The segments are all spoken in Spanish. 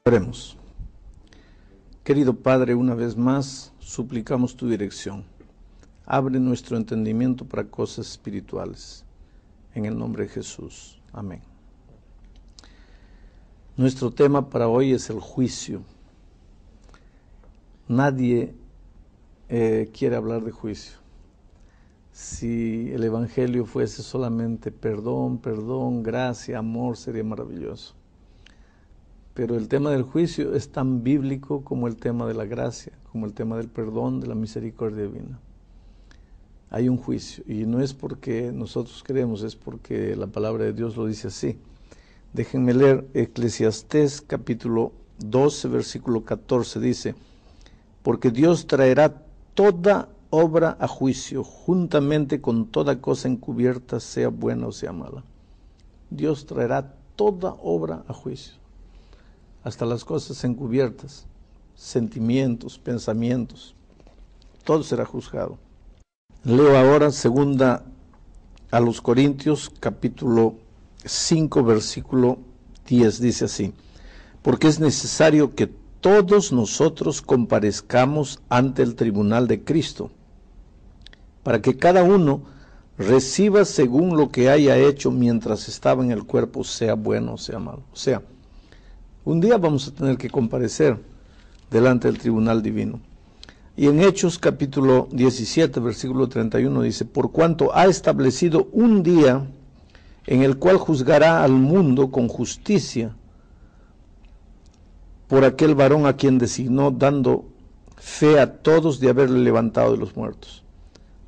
Oremos. Querido Padre, una vez más suplicamos tu dirección. Abre nuestro entendimiento para cosas espirituales. En el nombre de Jesús. Amén. Nuestro tema para hoy es el juicio. Nadie quiere hablar de juicio. Si el Evangelio fuese solamente perdón, gracia, amor, sería maravilloso. Pero el tema del juicio es tan bíblico como el tema de la gracia, como el tema del perdón, de la misericordia divina. Hay un juicio, y no es porque nosotros creemos, es porque la palabra de Dios lo dice así. Déjenme leer Eclesiastés capítulo 12, versículo 14, dice: porque Dios traerá toda obra a juicio, juntamente con toda cosa encubierta, sea buena o sea mala. Dios traerá toda obra a juicio, hasta las cosas encubiertas, sentimientos, pensamientos, todo será juzgado. Leo ahora segunda a los Corintios, capítulo 5, versículo 10, dice así: porque es necesario que todos nosotros comparezcamos ante el tribunal de Cristo, para que cada uno reciba según lo que haya hecho mientras estaba en el cuerpo, sea bueno o sea malo. O sea, un día vamos a tener que comparecer delante del tribunal divino. Y en Hechos capítulo 17, versículo 31 dice: por cuanto ha establecido un día en el cual juzgará al mundo con justicia por aquel varón a quien designó, dando fe a todos de haberle levantado de los muertos.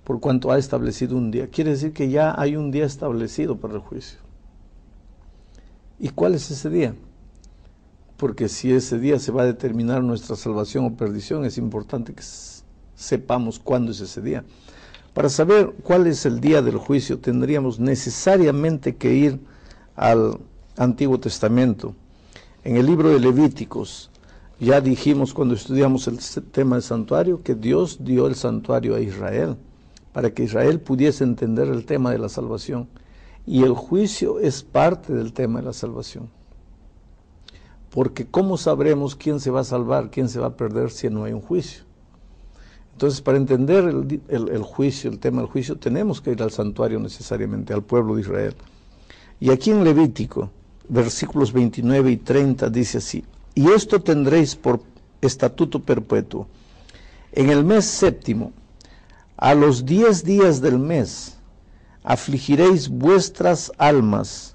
Por cuanto ha establecido un día. Quiere decir que ya hay un día establecido para el juicio. ¿Y cuál es ese día? Porque si ese día se va a determinar nuestra salvación o perdición, es importante que sepamos cuándo es ese día. Para saber cuál es el día del juicio, tendríamos necesariamente que ir al Antiguo Testamento. En el libro de Levíticos, ya dijimos cuando estudiamos el tema del santuario, que Dios dio el santuario a Israel, para que Israel pudiese entender el tema de la salvación. Y el juicio es parte del tema de la salvación. Porque ¿cómo sabremos quién se va a salvar, quién se va a perder si no hay un juicio? Entonces, para entender el juicio, el tema del juicio, tenemos que ir al santuario necesariamente, al pueblo de Israel. Y aquí en Levítico, versículos 29 y 30, dice así: y esto tendréis por estatuto perpetuo. En el mes séptimo, a los 10 días del mes, afligiréis vuestras almas,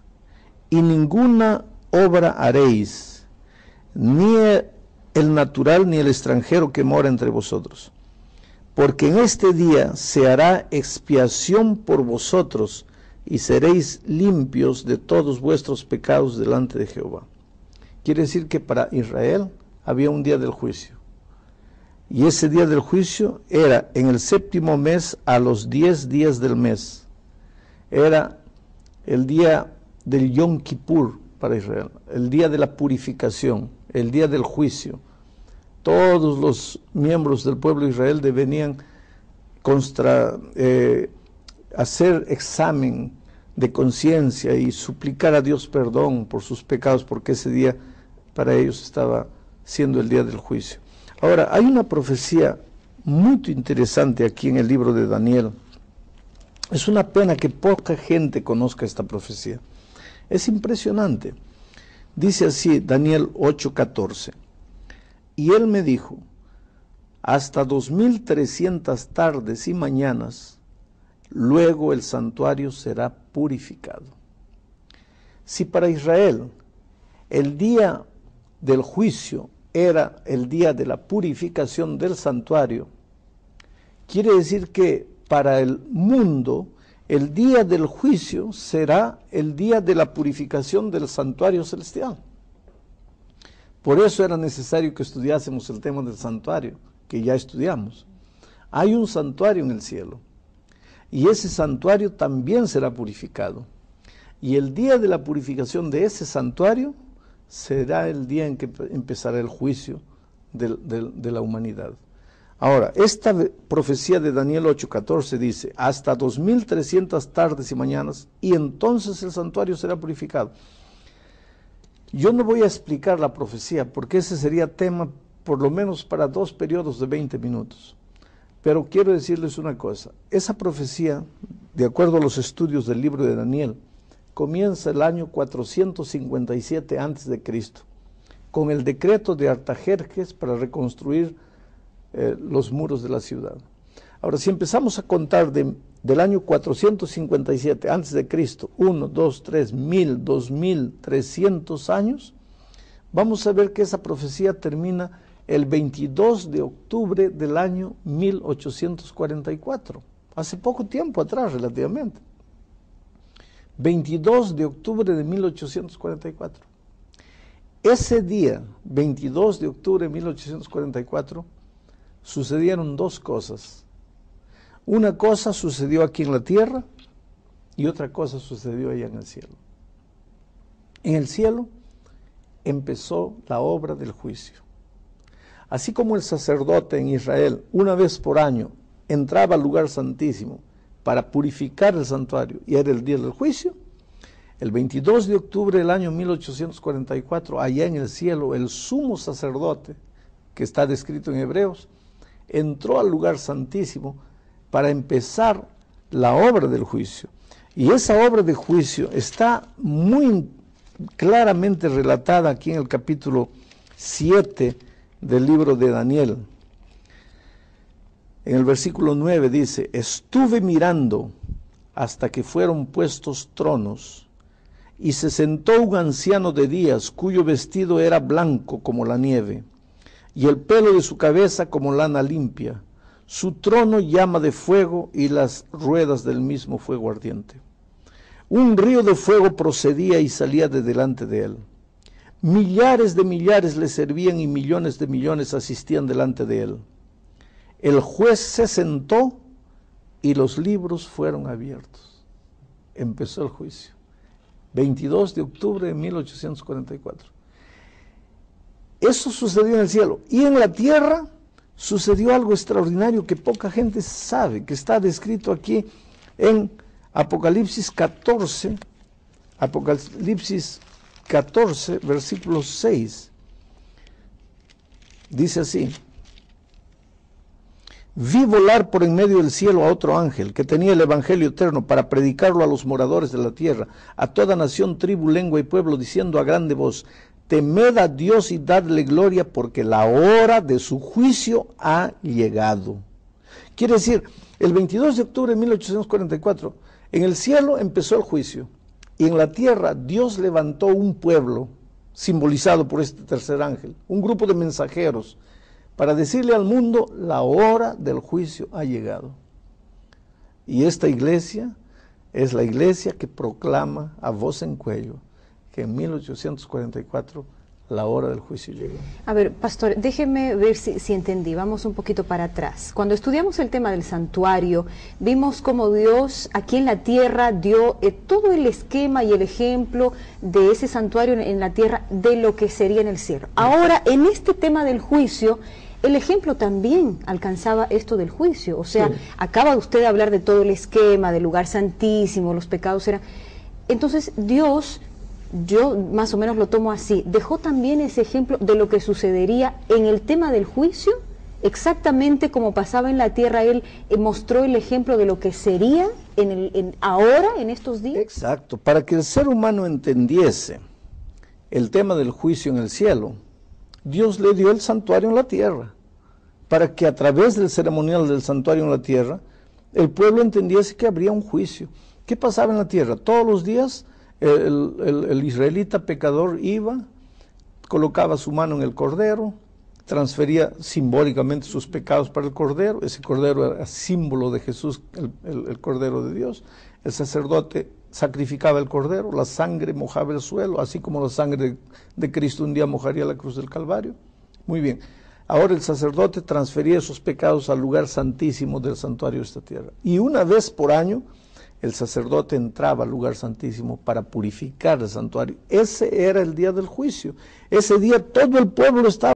y ninguna obra haréis, ni el natural ni el extranjero que mora entre vosotros. Porque en este día se hará expiación por vosotros, y seréis limpios de todos vuestros pecados delante de Jehová. Quiere decir que para Israel había un día del juicio. Y ese día del juicio era en el séptimo mes, a los 10 días del mes. Era el día del Yom Kippur para Israel, el día de la purificación, el día del juicio. Todos los miembros del pueblo de Israel deberían hacer examen de conciencia y suplicar a Dios perdón por sus pecados, porque ese día para ellos estaba siendo el día del juicio. Ahora, hay una profecía muy interesante aquí en el libro de Daniel. Es una pena que poca gente conozca esta profecía. Es impresionante. Dice así Daniel 8:14. Y él me dijo: hasta 2300 tardes y mañanas, luego el santuario será purificado. Si para Israel el día del juicio era el día de la purificación del santuario, quiere decir que para el mundo el día del juicio será el día de la purificación del santuario celestial. Por eso era necesario que estudiásemos el tema del santuario, que ya estudiamos. Hay un santuario en el cielo, y ese santuario también será purificado. Y el día de la purificación de ese santuario será el día en que empezará el juicio de la humanidad. Ahora, esta profecía de Daniel 8:14 dice: hasta 2300 tardes y mañanas, y entonces el santuario será purificado. Yo no voy a explicar la profecía, porque ese sería tema por lo menos para 2 periodos de 20 minutos. Pero quiero decirles una cosa, esa profecía, de acuerdo a los estudios del libro de Daniel, comienza el año 457 a.C., con el decreto de Artajerjes para reconstruir los muros de la ciudad. Ahora, si empezamos a contar del año 457 a.C., 1, 2, 3, 1000, 2300 años, vamos a ver que esa profecía termina el 22 de octubre del año 1844, hace poco tiempo atrás relativamente. 22 de octubre de 1844. Ese día, 22 de octubre de 1844, sucedieron 2 cosas. Una cosa sucedió aquí en la tierra y otra cosa sucedió allá en el cielo. En el cielo empezó la obra del juicio. Así como el sacerdote en Israel, una vez por año, entraba al lugar santísimo para purificar el santuario y era el día del juicio, el 22 de octubre del año 1844, allá en el cielo, el sumo sacerdote, que está descrito en Hebreos, entró al lugar santísimo para empezar la obra del juicio. Y esa obra de juicio está muy claramente relatada aquí en el capítulo 7 del libro de Daniel. En el versículo 9 dice: estuve mirando hasta que fueron puestos tronos, y se sentó un anciano de días, cuyo vestido era blanco como la nieve, y el pelo de su cabeza como lana limpia, su trono llama de fuego, y las ruedas del mismo fuego ardiente. Un río de fuego procedía y salía de delante de él. Millares de millares le servían y millones de millones asistían delante de él. El juez se sentó y los libros fueron abiertos. Empezó el juicio. 22 de octubre de 1844. Eso sucedió en el cielo. Y en la tierra sucedió algo extraordinario que poca gente sabe, que está descrito aquí en Apocalipsis 14, versículo 6. Dice así: vi volar por en medio del cielo a otro ángel que tenía el evangelio eterno para predicarlo a los moradores de la tierra, a toda nación, tribu, lengua y pueblo, diciendo a grande voz: temed a Dios y dadle gloria, porque la hora de su juicio ha llegado. Quiere decir, el 22 de octubre de 1844, en el cielo empezó el juicio, y en la tierra Dios levantó un pueblo, simbolizado por este tercer ángel, un grupo de mensajeros, para decirle al mundo: la hora del juicio ha llegado. Y esta iglesia es la iglesia que proclama a voz en cuello que en 1844 la hora del juicio llegó. A ver, pastor, déjeme ver si entendí. Vamos un poquito para atrás. Cuando estudiamos el tema del santuario, vimos cómo Dios aquí en la tierra dio todo el esquema y el ejemplo de ese santuario en la tierra, de lo que sería en el cielo. Ahora, en este tema del juicio, el ejemplo también alcanzaba esto del juicio. O sea, sí, acaba usted de hablar de todo el esquema, del lugar santísimo, los pecados eran... Entonces, Dios... yo más o menos lo tomo así, dejó también ese ejemplo de lo que sucedería en el tema del juicio, exactamente como pasaba en la tierra. Él mostró el ejemplo de lo que sería ahora, en estos días. Exacto, para que el ser humano entendiese el tema del juicio en el cielo, Dios le dio el santuario en la tierra, para que a través del ceremonial del santuario en la tierra, el pueblo entendiese que habría un juicio. ¿Qué pasaba en la tierra? Todos los días el israelita pecador iba, colocaba su mano en el cordero, transfería simbólicamente sus pecados para el cordero. Ese cordero era símbolo de Jesús, el cordero de Dios. El sacerdote sacrificaba el cordero, la sangre mojaba el suelo, así como la sangre de Cristo un día mojaría la cruz del Calvario. Muy bien, ahora el sacerdote transfería esos pecados al lugar santísimo del santuario de esta tierra, y una vez por año el sacerdote entraba al lugar santísimo para purificar el santuario. Ese era el día del juicio. Ese día todo el pueblo estaba